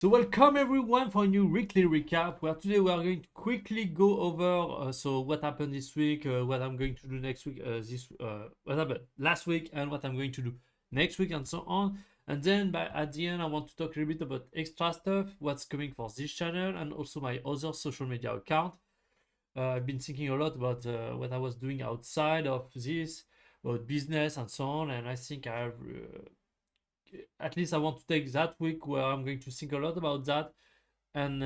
So welcome everyone for a new weekly recap where today we are going to quickly go over what happened this week, what I'm going to do next week, what happened last week and what I'm going to do next week and so on. And then at the end I want to talk a little bit about extra stuff, what's coming for this channel and also my other social media account. I've been thinking a lot about what I was doing outside of this, about business and so on, and I think I have at least I want to take that week where I'm going to think a lot about that. And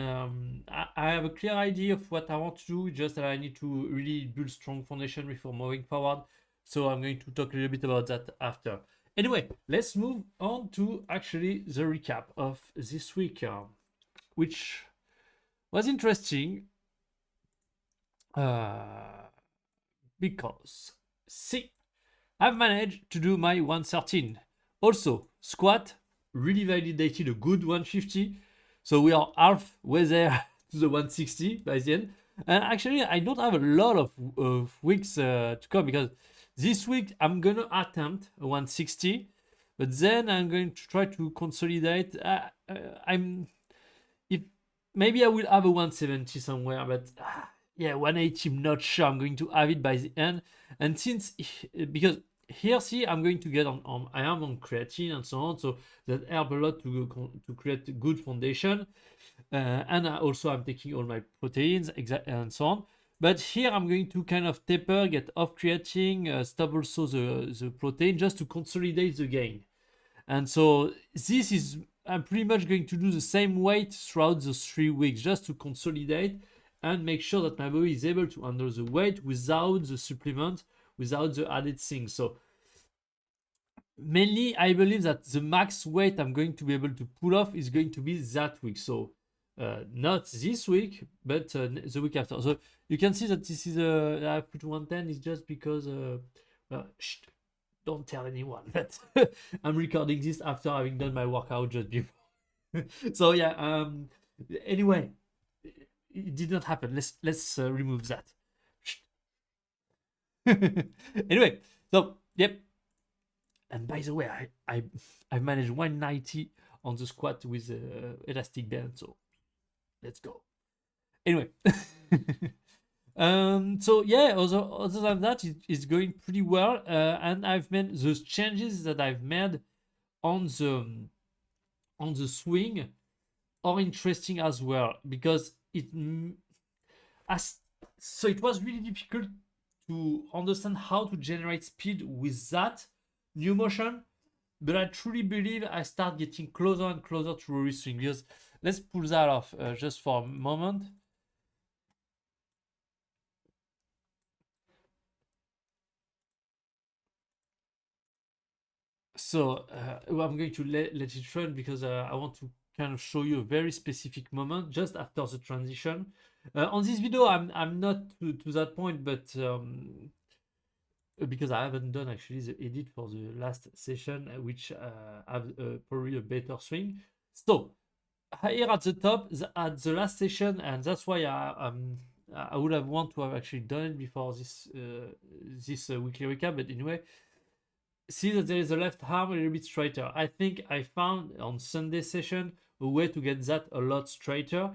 I have a clear idea of what I want to do, just that I need to really build strong foundation before moving forward. So I'm going to talk a little bit about that after. Anyway, let's move on to actually the recap of this week, which was interesting because see, I've managed to do my 113. Also, squat really validated a good 150. So we are halfway there to the 160 by the end. And actually, I don't have a lot of weeks to come because this week I'm going to attempt a 160. But then I'm going to try to consolidate. If maybe I will have a 170 somewhere, but yeah, 180, I'm not sure I'm going to have it by the end. And because here, see, I'm going to get I am on creatine and so on, so that help a lot to create a good foundation. And I'm taking all my proteins and so on. But here I'm going to kind of taper, get off creatine, stop also the protein just to consolidate the gain. And so I'm pretty much going to do the same weight throughout those 3 weeks just to consolidate and make sure that my body is able to handle the weight without the supplement, without the added things. So mainly I believe that the max weight I'm going to be able to pull off is going to be that week. So not this week, but the week after. So you can see that this is I put 110 is just because don't tell anyone that I'm recording this after having done my workout just before. So yeah, anyway, it did not happen. Let's remove that. Anyway, so yep. And by the way, I managed 190 on the squat with elastic band. So let's go. Anyway. So yeah, other than that, it's going pretty well. And I've made those changes that I've made on the swing are interesting as well because it was really difficult to understand how to generate speed with that new motion, but I truly believe I start getting closer and closer to Rory swing. Because let's pull that off just for a moment. So I'm going to let it run because I want to kind of show you a very specific moment just after the transition. On this video, I'm not to that point, but because I haven't done actually the edit for the last session, which have probably a better swing. So here at the top, at the last session, and that's why I would have want to have actually done it before this weekly recap. But anyway, see that there is a left arm a little bit straighter. I think I found on Sunday session a way to get that a lot straighter,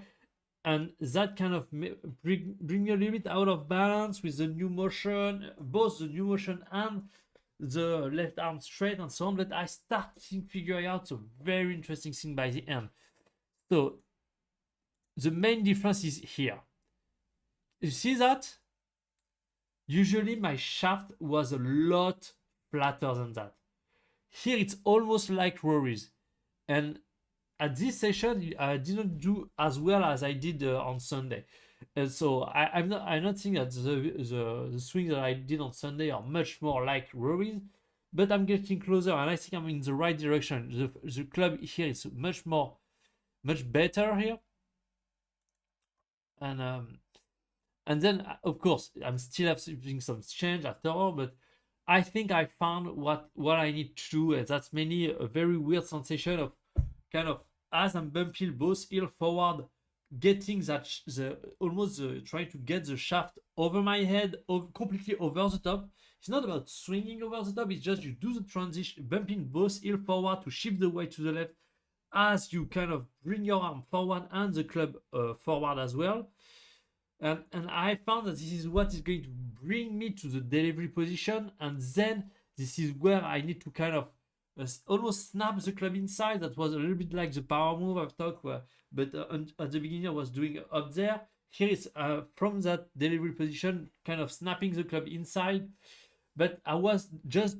and that kind of bring me a little bit out of balance with the new motion, both the new motion and the left arm straight and so on. But I started figuring out a very interesting thing by the end. So the main difference is here. You see that? Usually my shaft was a lot flatter than that. Here it's almost like Rory's. And at this session, I didn't do as well as I did on Sunday. And so I'm not saying that the swings that I did on Sunday are much more like Rory's, but I'm getting closer and I think I'm in the right direction. The club here is much better here. And then of course I'm still having some change after all, but I think I found what I need to do, and that's mainly a very weird sensation of kind of as I'm bumping both heel forward, getting that trying to get the shaft over my head, completely over the top. It's not about swinging over the top. It's just you do the transition, bumping both heel forward to shift the weight to the left, as you kind of bring your arm forward and the club forward as well. And I found that this is what is going to bring me to the delivery position, and then this is where I need to kind of almost snap the club inside. That was a little bit like the power move I've talked where, but at the beginning I was doing up there. Here it's from that delivery position, kind of snapping the club inside. But I was just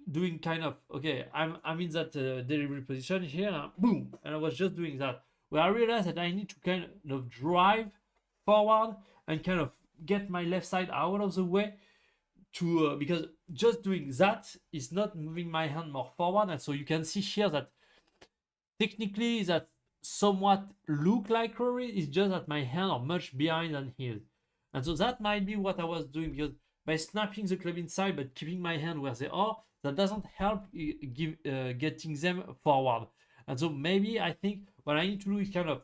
doing kind of, okay, I'm in that delivery position here, boom, and I was just doing that. Where I realized that I need to kind of drive forward and kind of get my left side out of the way to because just doing that is not moving my hand more forward. And so you can see here that technically that somewhat look like Rory, is just that my hand are much behind than his. And so that might be what I was doing, because by snapping the club inside but keeping my hand where they are, that doesn't help getting them forward. And so maybe I think what I need to do is kind of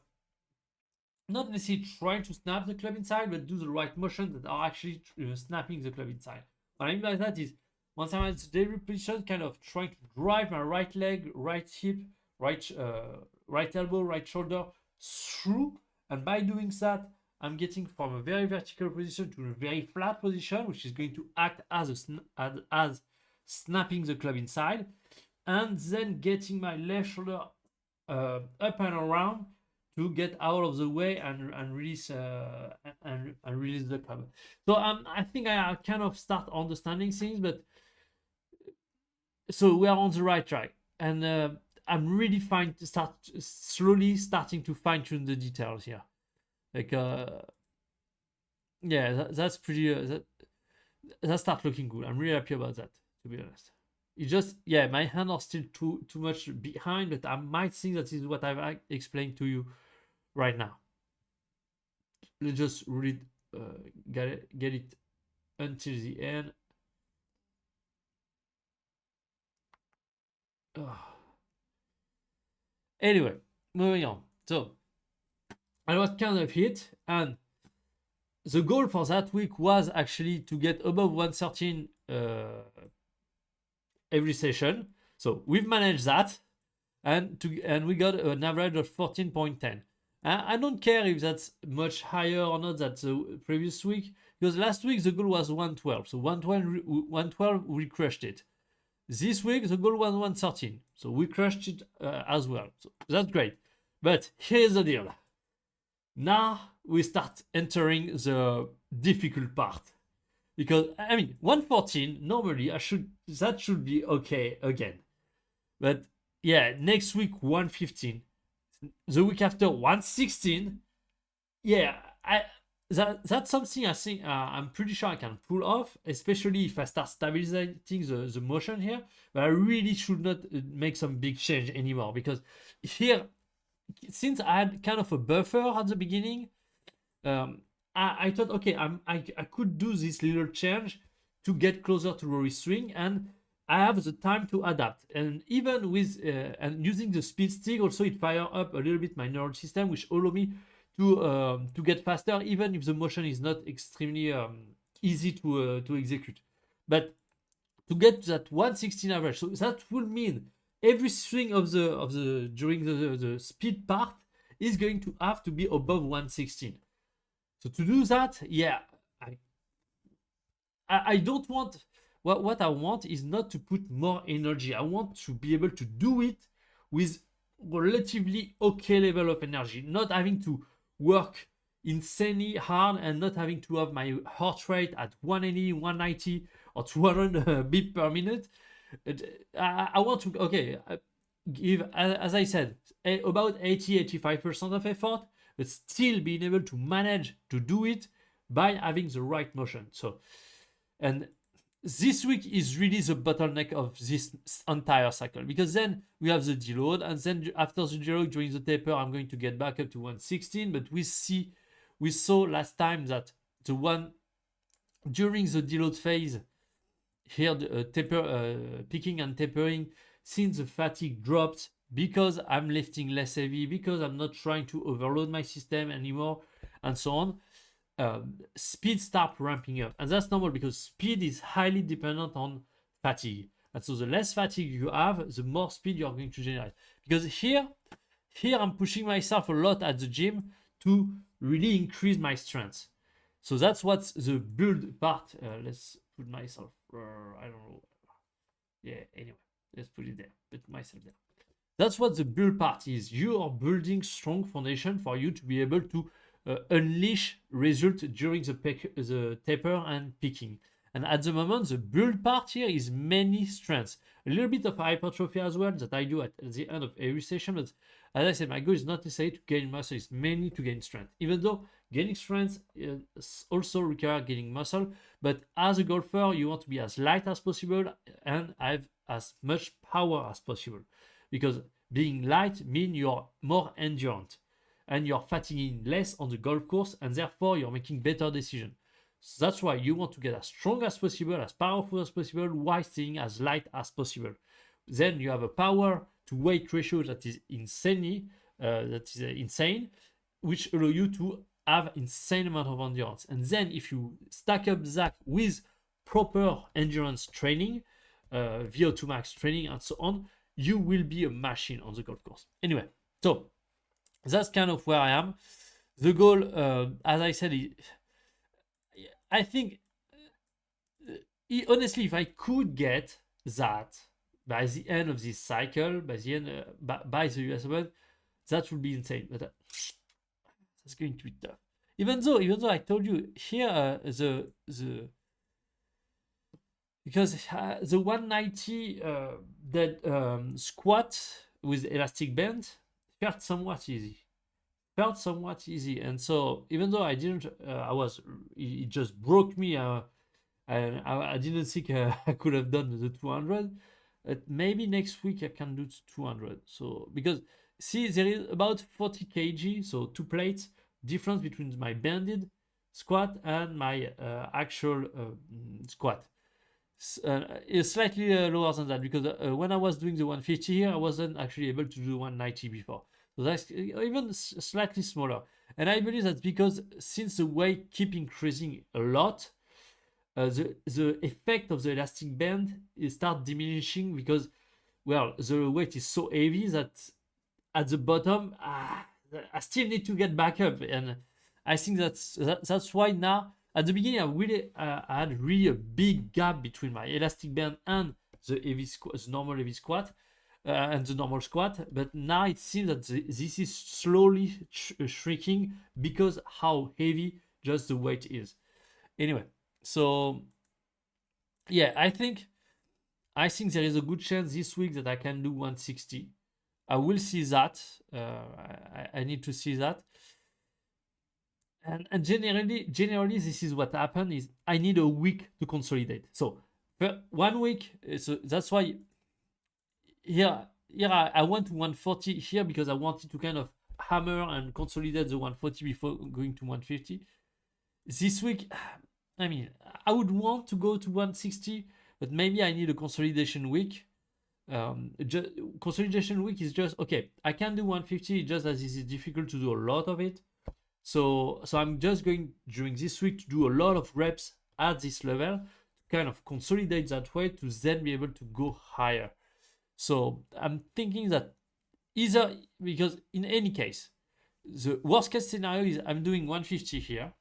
not necessarily trying to snap the club inside, but do the right motions that are actually snapping the club inside. What I mean by that is, once I'm at the delivery position, kind of trying to drive my right leg, right hip, right elbow, right shoulder through, and by doing that, I'm getting from a very vertical position to a very flat position, which is going to act as snapping the club inside, and then getting my left shoulder up and around to get out of the way and release and release the club. So I think I kind of start understanding things, but so we are on the right track, and I'm really slowly starting to fine tune the details here. Like yeah, that's pretty. That start looking good. I'm really happy about that, to be honest. It just, yeah, my hands are still too much behind, but I might think that is what I've explained to you right now. Let's just really get it until the end. Anyway, moving on. So I was kind of hit, and the goal for that week was actually to get above 113 every session. So we've managed that, and we got an average of 14.10. I don't care if that's much higher or not than the previous week, because last week the goal was 112. So 112 we crushed it. This week the goal was 113. So we crushed it as well. So that's great. But here's the deal. Now we start entering the difficult part. Because, I mean, 114, normally that should be okay again. But yeah, next week 115. The week after 116. Yeah, that's something I think I'm pretty sure I can pull off, especially if I start stabilizing the motion here. But I really should not make some big change anymore, because here, since I had kind of a buffer at the beginning, I thought, okay, I could do this little change to get closer to Rory's swing, and I have the time to adapt. And even with and using the speed stick, also it fire up a little bit my neural system, which allow me to get faster, even if the motion is not extremely easy to execute. But to get to that 116 average, so that will mean every swing of the during the speed part is going to have to be above 116. So to do that, yeah, I don't want, what I want is not to put more energy. I want to be able to do it with relatively okay level of energy, not having to work insanely hard and not having to have my heart rate at 180, 190 or 200 beats per minute. I want to, okay, give, as I said, about 80-85% of effort, but still being able to manage to do it by having the right motion. So, and this week is really the bottleneck of this entire cycle, because then we have the deload, and then after the deload during the taper, I'm going to get back up to 116. But we saw last time that the one during the deload phase here, the picking and tapering, since the fatigue dropped, because I'm lifting less heavy, because I'm not trying to overload my system anymore, and so on, speed start ramping up. And that's normal, because speed is highly dependent on fatigue. And so the less fatigue you have, the more speed you're going to generate. Because here, here I'm pushing myself a lot at the gym to really increase my strength. So that's what's the build part. Let's put myself, I don't know. Yeah, anyway, let's put it there, put myself there. That's what the build part is. You are building strong foundation for you to be able to unleash result during the taper and peaking. And at the moment, the build part here is many strengths. A little bit of hypertrophy as well that I do at the end of every session. But as I said, my goal is not necessarily to gain muscle, it's mainly to gain strength. Even though gaining strength also requires gaining muscle. But as a golfer, you want to be as light as possible and have as much power as possible. Because being light means you're more endurant and you're fatiguing less on the golf course, and therefore you're making better decisions. So that's why you want to get as strong as possible, as powerful as possible, while staying as light as possible. Then you have a power to weight ratio that is insane, which allow you to have insane amount of endurance. And then if you stack up that with proper endurance training, VO2 max training, and so on, you will be a machine on the golf course. Anyway, so that's kind of where I am. The goal, as I said, I think, honestly, if I could get that by the end of this cycle, by the US Open, that would be insane. But that's going to be tough. Even though I told you here, because the 190 squat with elastic band felt somewhat easy. And so even though I didn't, it just broke me, and I didn't think I could have done the 200. Maybe next week I can do 200. So because see, there is about 40 kg, so 2 plates difference between my banded squat and my actual squat. It's slightly lower than that because when I was doing the 150 here, I wasn't actually able to do 190 before. So that's even slightly smaller. And I believe that's because since the weight keep increasing a lot, the effect of the elastic band is start diminishing because, well, the weight is so heavy that at the bottom, I still need to get back up. And I think that's why now, at the beginning, I had really a big gap between my elastic band and the normal heavy squat and the normal squat. But now it seems that this is slowly shrinking because how heavy just the weight is. Anyway, so yeah, I think there is a good chance this week that I can do 160. I will see that. I need to see that. And generally, this is what happened is I need a week to consolidate. So 1 week, so that's why here I went to 140 here because I wanted to kind of hammer and consolidate the 140 before going to 150. This week, I mean, I would want to go to 160, but maybe I need a consolidation week. Consolidation week is just okay. I can do 150, just as it is difficult to do a lot of it. So I'm just going during this week to do a lot of reps at this level to kind of consolidate that way to then be able to go higher. So I'm thinking that either, because in any case, the worst case scenario is I'm doing 150 here,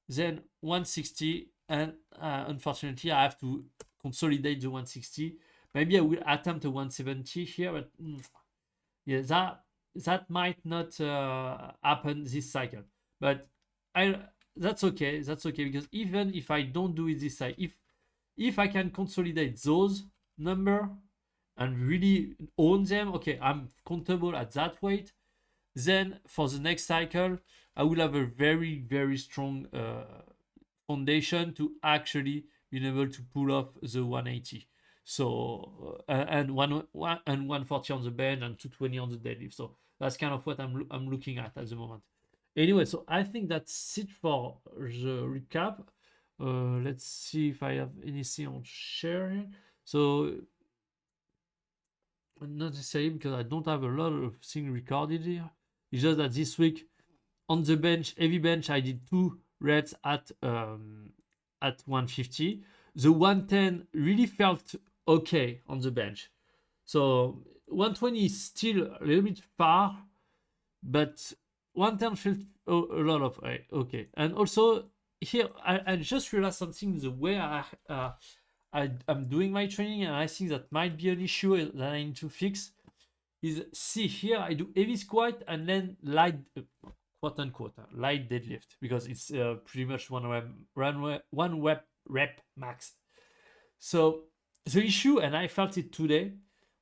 then 160, and unfortunately I have to consolidate the 160. Maybe I will attempt a 170 here, but yeah, that might not happen this cycle. But that's okay. That's okay because even if I don't do it this cycle, if I can consolidate those number and really own them, okay, I'm comfortable at that weight. Then for the next cycle, I will have a very, very strong foundation to actually be able to pull off the 180. So and 140 on the bench and 220 on the deadlift. So that's kind of what I'm looking at the moment. Anyway, so I think that's it for the recap. Let's see if I have anything on share here. So not necessarily because I don't have a lot of things recorded here. It's just that this week on the bench, heavy bench, I did 2 reps at 150. The 110 really felt okay on the bench. So 120 is still a little bit far, but 110 felt a lot of okay. And also here, I just realized something, the way I'm doing my training, and I think that might be an issue that I need to fix. Is, see here, I do heavy squat and then light, quote unquote, light deadlift, because it's pretty much one rep max. So the issue, and I felt it today,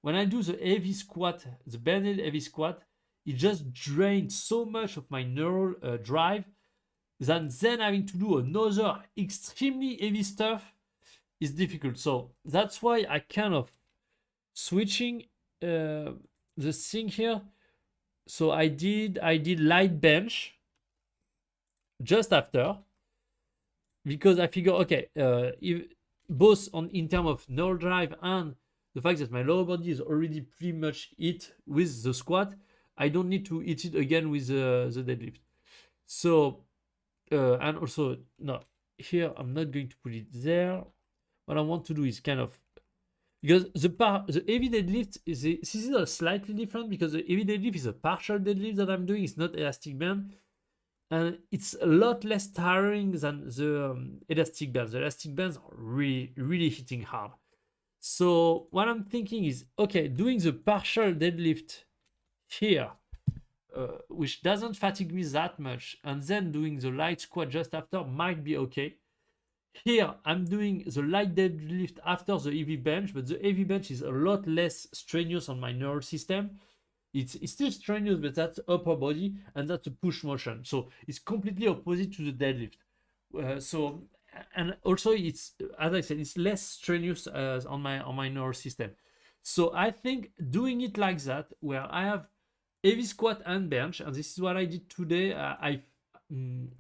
when I do the heavy squat, the banded heavy squat, it just drains so much of my neural drive that then having to do another extremely heavy stuff is difficult. So that's why I kind of switching the thing here. So I did light bench just after, because I figure, okay, if both in terms of neural drive and the fact that my lower body is already pretty much hit with the squat, I don't need to hit it again with the deadlift. So and also, no, here I'm not going to put it there. What I want to do is kind of, because the heavy deadlift this is a slightly different, because the heavy deadlift is a partial deadlift that I'm doing. It's not elastic band, and it's a lot less tiring than the elastic bands. The elastic bands are really hitting hard. So what I'm thinking is, okay, doing the partial deadlift here, which doesn't fatigue me that much, and then doing the light squat just after might be okay. Here, I'm doing the light deadlift after the heavy bench, but the heavy bench is a lot less strenuous on my nerve system. It's still strenuous, but that's upper body, and that's a push motion. So it's completely opposite to the deadlift. And also it's, as I said, it's less strenuous on my nerve system. So I think doing it like that, where I have heavy squat and bench, and this is what I did today.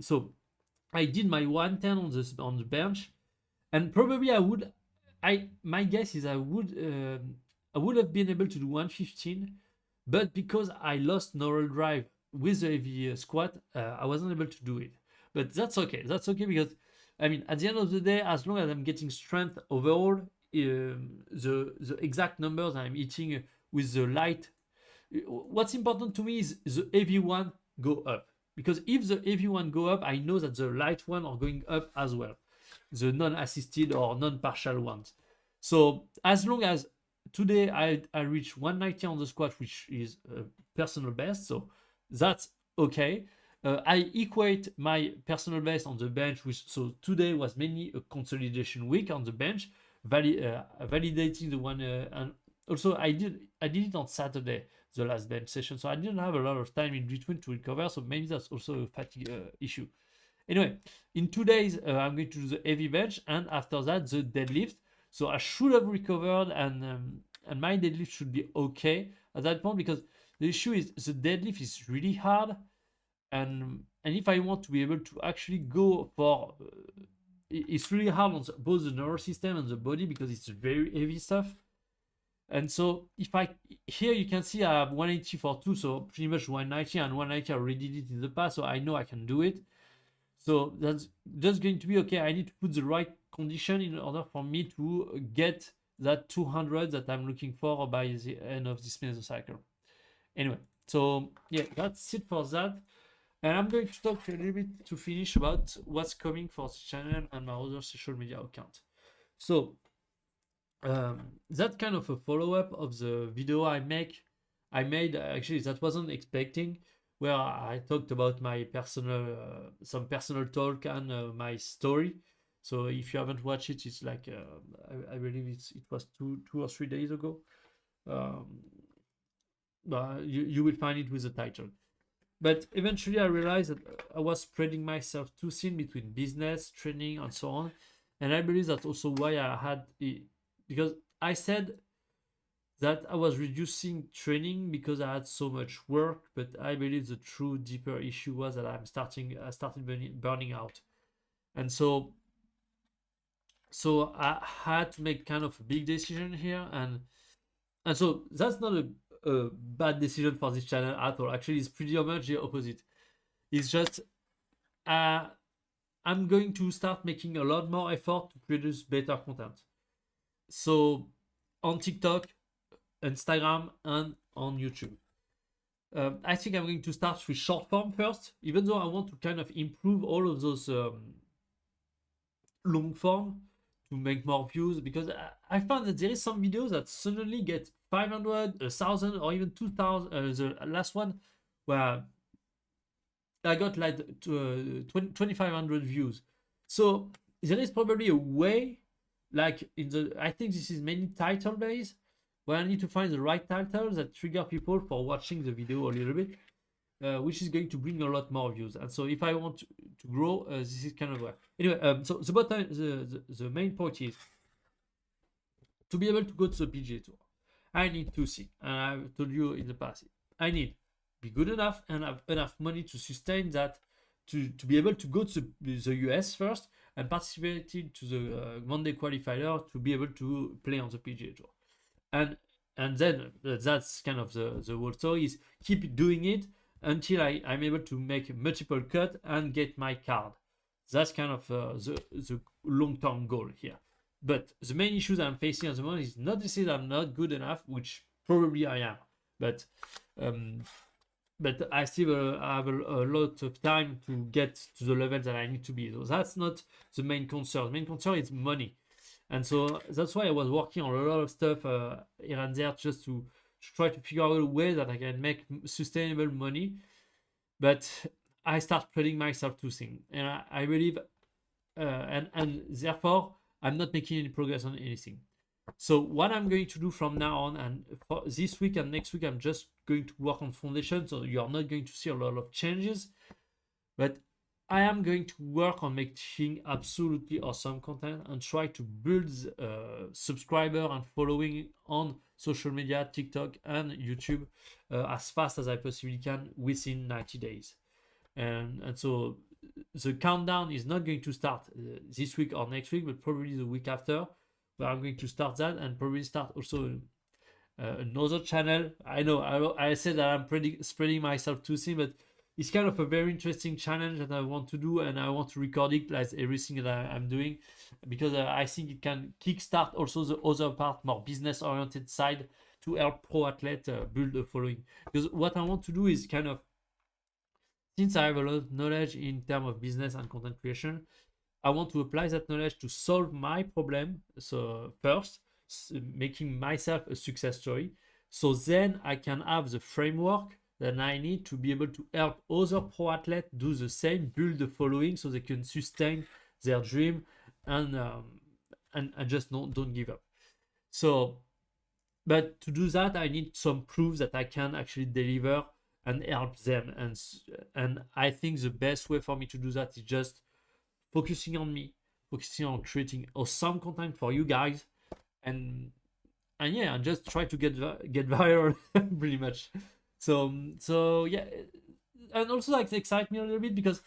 So I did my 110 on the bench, and probably my guess is I would have been able to do 115, but because I lost neural drive with the heavy squat, I wasn't able to do it. But that's okay. That's okay, because I mean, at the end of the day, as long as I'm getting strength overall, the exact numbers I'm hitting with the light, what's important to me is the heavy one go up. Because if the heavy one go up, I know that the light one are going up as well, the non-assisted or non-partial ones. So as long as today I reach 190 on the squat, which is personal best, so that's okay. I equate my personal best on the bench, which, so today was mainly a consolidation week on the bench, validating the one, and also I did it on Saturday, the last bench session, so I didn't have a lot of time in between to recover, so maybe that's also a fatigue issue. Anyway, in 2 days I'm going to do the heavy bench, and after that the deadlift. So I should have recovered, and my deadlift should be okay at that point, because the issue is the deadlift is really hard, and if I want to be able to actually go for it's really hard on both the nervous system and the body, because it's very heavy stuff. And so if I, here you can see I have 180 for 2, so pretty much 190, and 190 I already did it in the past, so I know I can do it. So that's just going to be okay. I need to put the right condition in order for me to get that 200 that I'm looking for by the end of this mesocycle. Anyway, so yeah, that's it for that. And I'm going to talk a little bit to finish about what's coming for this channel and my other social media account. So that's kind of a follow-up of the video I made actually, that wasn't expecting, where I talked about my personal some personal talk and my story. So if you haven't watched it, it's like I believe it was two or 3 days ago. You will find it with the title. But eventually I realized that I was spreading myself too thin between business, training, and so on. And I believe that's also why I had it, because I said that I was reducing training because I had so much work, but I believe the true deeper issue was that I started burning out. And so I had to make kind of a big decision here, and so that's not a bad decision for this channel at all. Actually, it's pretty much the opposite. It's just I'm going to start making a lot more effort to produce better content. So on TikTok, Instagram and on YouTube. I think I'm going to start with short form first, even though I want to kind of improve all of those long form to make more views, because I found that there is some videos that suddenly get 500, 1,000, or even 2,000. The last one where I got like 2,500 views. So there is probably a way, like I think this is mainly title based, where I need to find the right titles that trigger people for watching the video a little bit, which is going to bring a lot more views. And so if I want to grow, this is kind of where. Anyway, so the main point is to be able to go to the PGA Tour. I need two things, and I've told you in the past. I need be good enough and have enough money to sustain that, to be able to go to the US first and participate to the Monday qualifier to be able to play on the PGA Tour. And then that's kind of the whole story, is keep doing it until I'm able to make multiple cut and get my card. That's kind of the long-term goal here. But the main issue that I'm facing at the moment is not to say that I'm not good enough, which probably I am, but I still have a lot of time to get to the level that I need to be. So that's not the main concern. The main concern is money. And so that's why I was working on a lot of stuff here and there, just to try to figure out a way that I can make sustainable money. But I start spreading myself too thin. And I believe, and therefore, I'm not making any progress on anything. So what I'm going to do from now on, and for this week and next week, I'm just going to work on foundation. So you are not going to see a lot of changes, but I am going to work on making absolutely awesome content and try to build subscriber and following on social media, TikTok and YouTube as fast as I possibly can within 90 days. And so the countdown is not going to start this week or next week, but probably the week after, where I'm going to start that, and probably start also another channel. I know I said that I'm spreading myself too thin, but it's kind of a very interesting challenge that I want to do, and I want to record it like everything that I'm doing, because I think it can kickstart also the other part, more business-oriented side, to help pro athlete build a following. Because what I want to do is kind of, since I have a lot of knowledge in terms of business and content creation, I want to apply that knowledge to solve my problem. So first, making myself a success story. So then I can have the framework that I need to be able to help other pro athletes do the same, build the following, so they can sustain their dream and just don't give up. So, but to do that, I need some proof that I can actually deliver and help them. And I think the best way for me to do that is just focusing on me, focusing on creating awesome content for you guys, and yeah, and just try to get viral pretty much. So yeah, and also like excite me a little bit, because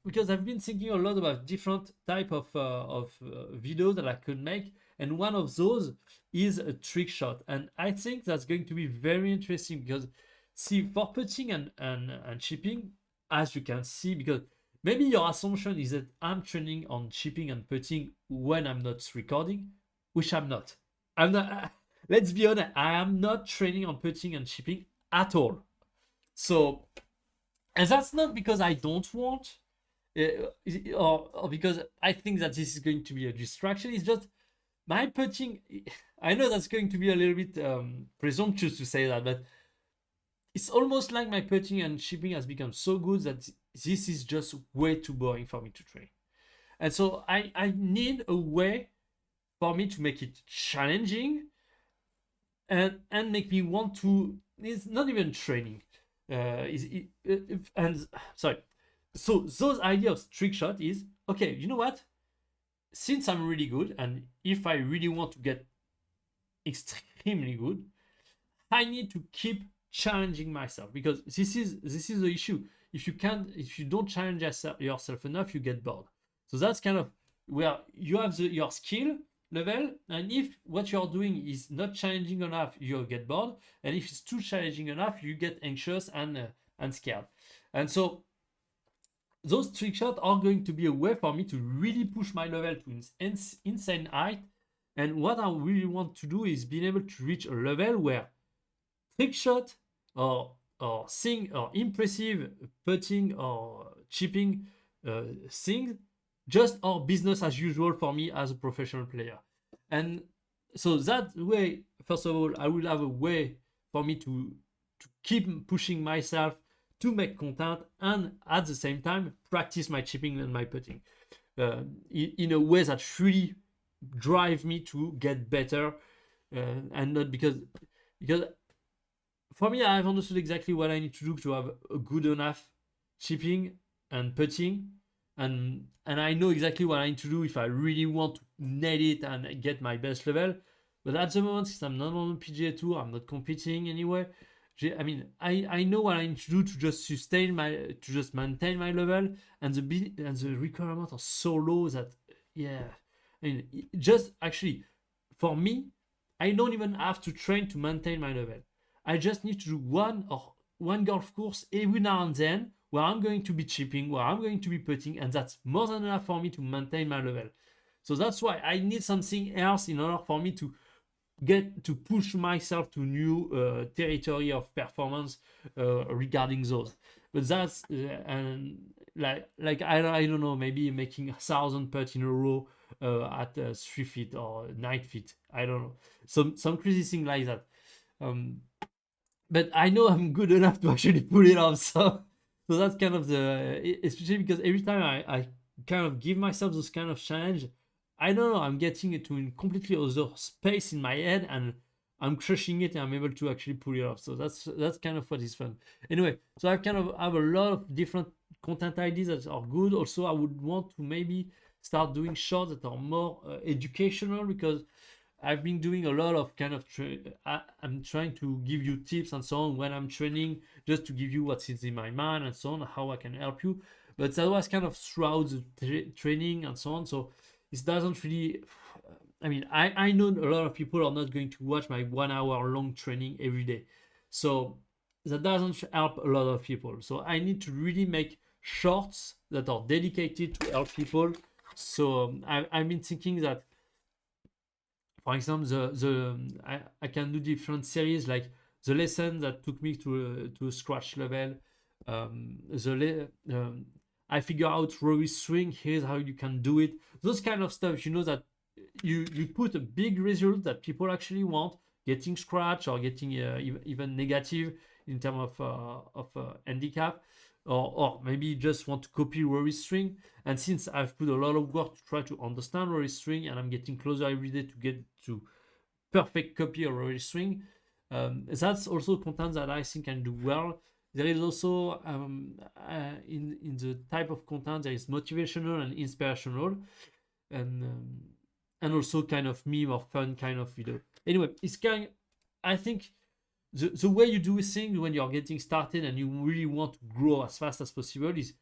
because I've been thinking a lot about different type of videos that I could make, and one of those is a trick shot, and I think that's going to be very interesting, because for putting and chipping, as you can see, because maybe your assumption is that I'm training on chipping and putting when I'm not recording, which I'm not. Let's be honest, I am not training on putting and chipping at all. So, and that's not because I don't want, or because I think that this is going to be a distraction. It's just my putting. I know that's going to be a little bit presumptuous to say that, but it's almost like my putting and chipping has become so good that this is just way too boring for me to train. And so I need a way for me to make it challenging and make me want to. It's not even training. So those idea of trick shot is, okay, you know what? Since I'm really good, and if I really want to get extremely good, I need to keep challenging myself, because this is the issue. If you don't challenge yourself enough, you get bored. So that's kind of where you have your skill level, and if what you're doing is not challenging enough, you'll get bored, and if it's too challenging enough, you get anxious and scared. And so those trick shots are going to be a way for me to really push my level to insane height, And what I really want to do is being able to reach a level where trick shot or thing or impressive putting or chipping things just are business as usual for me as a professional player. And so that way, first of all, I will have a way for me to keep pushing myself to make content and at the same time practice my chipping and my putting in a way that really drive me to get better and not because for me I've understood exactly what I need to do to have a good enough chipping and putting and I know exactly what I need to do if I really want to nail it and get my best level. But at the moment, since I'm not on the PGA Tour, I'm not competing anyway. I mean, I know what I need to do to just maintain my level, and the requirements are so low that yeah, I mean, just actually for me, I don't even have to train to maintain my level. I just need to do one golf course every now and then where I'm going to be chipping, where I'm going to be putting, and that's more than enough for me to maintain my level. So that's why I need something else in order for me to get to push myself to new territory of performance regarding those. But that's and like I don't know, maybe making 1,000 putts in a row at 3 feet or 9 feet. I don't know, some crazy thing like that. But I know I'm good enough to actually pull it off. So that's kind of especially because every time I kind of give myself this kind of challenge, I don't know, I'm getting it to a completely other space in my head and I'm crushing it and I'm able to actually pull it off. So that's kind of what is fun. Anyway, so I kind of have a lot of different content ideas that are good. Also, I would want to maybe start doing shorts that are more educational because I've been doing a lot of kind of I'm trying to give you tips and so on when I'm training, just to give you what's in my mind and so on, how I can help you. But that was kind of throughout the training and so on. So it doesn't really. I mean, I know a lot of people are not going to watch my 1 hour long training every day, so that doesn't help a lot of people. So I need to really make shorts that are dedicated to help people. So I've been thinking that, for example, I can do different series like the lesson that took me to a scratch level. I figure out Rory swing. Here's how you can do it. Those kind of stuff, that you put a big result that people actually want, getting scratch or getting even negative in terms of handicap, or maybe just want to copy Rory's swing. And since I've put a lot of work to try to understand Rory's swing, and I'm getting closer every day to get to perfect copy of Rory's swing, that's also content that I think can do well. There is also in the type of content there is motivational and inspirational, and also kind of meme or fun kind of video. Anyway, I think the way you do things when you're getting started and you really want to grow as fast as possible is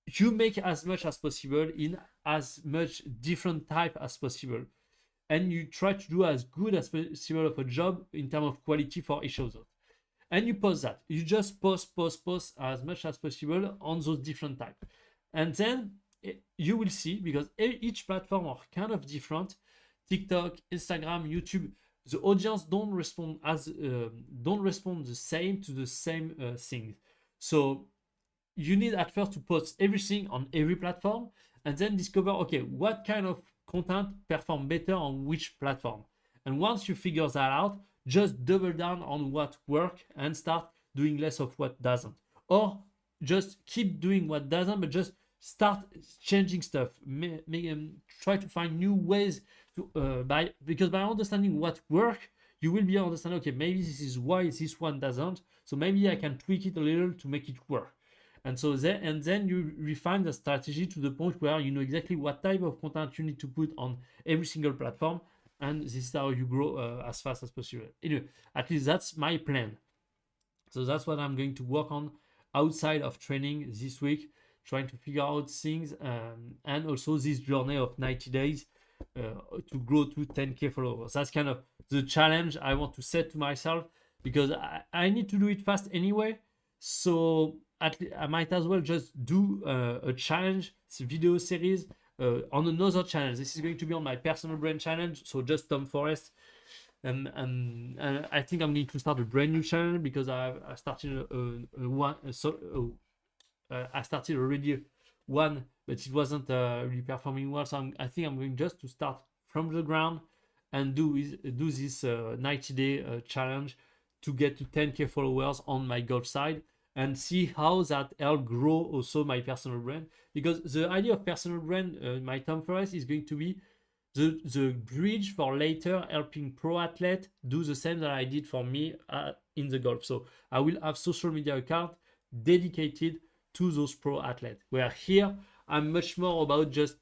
you make as much as possible in as much different type as possible, and you try to do as good as possible of a job in terms of quality for each other. And you post that. You just post as much as possible on those different types. And then you will see, because each platform are kind of different. TikTok, Instagram, YouTube, the audience don't respond the same to the same thing. So you need at first to post everything on every platform and then discover, okay, what kind of content perform better on which platform. And once you figure that out, just double down on what works and start doing less of what doesn't. Or just keep doing what doesn't, but just start changing stuff. Try to find new ways to because by understanding what works, you will be understanding, okay, maybe this is why this one doesn't. So maybe I can tweak it a little to make it work. And so then you refine the strategy to the point where you know exactly what type of content you need to put on every single platform. And this is how you grow as fast as possible. Anyway, at least that's my plan. So that's what I'm going to work on outside of training this week, trying to figure out things, and also this journey of 90 days to grow to 10K followers. That's kind of the challenge I want to set to myself, because I need to do it fast anyway. So I might as well just do a challenge video series on another channel. This is going to be on my personal brand channel, so just Tom Forest. And I think I'm going to start a brand new channel because I started I started already one, but it wasn't really performing well. So I think I'm going just to start from the ground and do this 90-day challenge to get to 10K followers on my golf side and see how that help grow also my personal brand. Because the idea of personal brand, my Tom Forest, is going to be the bridge for later helping pro athlete do the same that I did for me in the golf. So I will have social media account dedicated to those pro athletes, where here I'm much more about just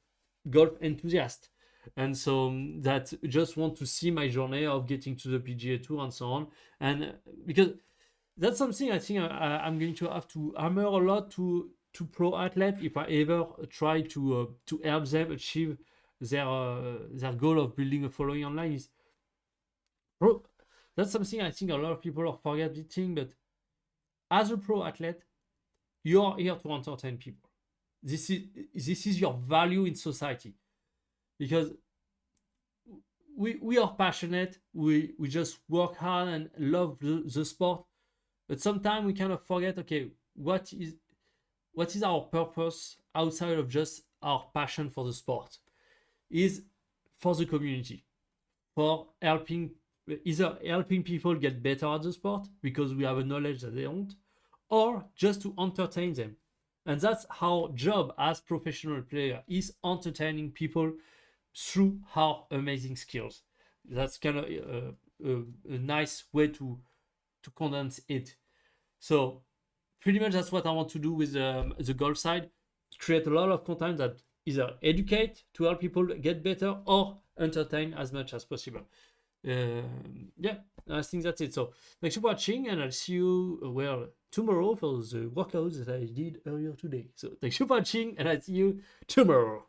golf enthusiast. And so that just want to see my journey of getting to the PGA Tour and so on. And because that's something I think I'm going to have to hammer a lot to pro athlete if I ever try to help them achieve their goal of building a following online. Is that's something I think a lot of people are forgetting. But as a pro athlete, you are here to entertain people. This is your value in society, because we are passionate. We just work hard and love the sport, but sometimes we kind of forget, okay, what is our purpose outside of just our passion for the sport? Is for the community, for helping, either helping people get better at the sport because we have a knowledge that they don't, or just to entertain them. And that's our job as professional player, is entertaining people through our amazing skills. That's kind of a nice way to condense it. So pretty much that's what I want to do with the golf side. Create a lot of content that either educate to help people get better or entertain as much as possible. Yeah, I think that's it. So thanks for watching, and I'll see you tomorrow for the workouts that I did earlier today. So thanks for watching, and I'll see you tomorrow.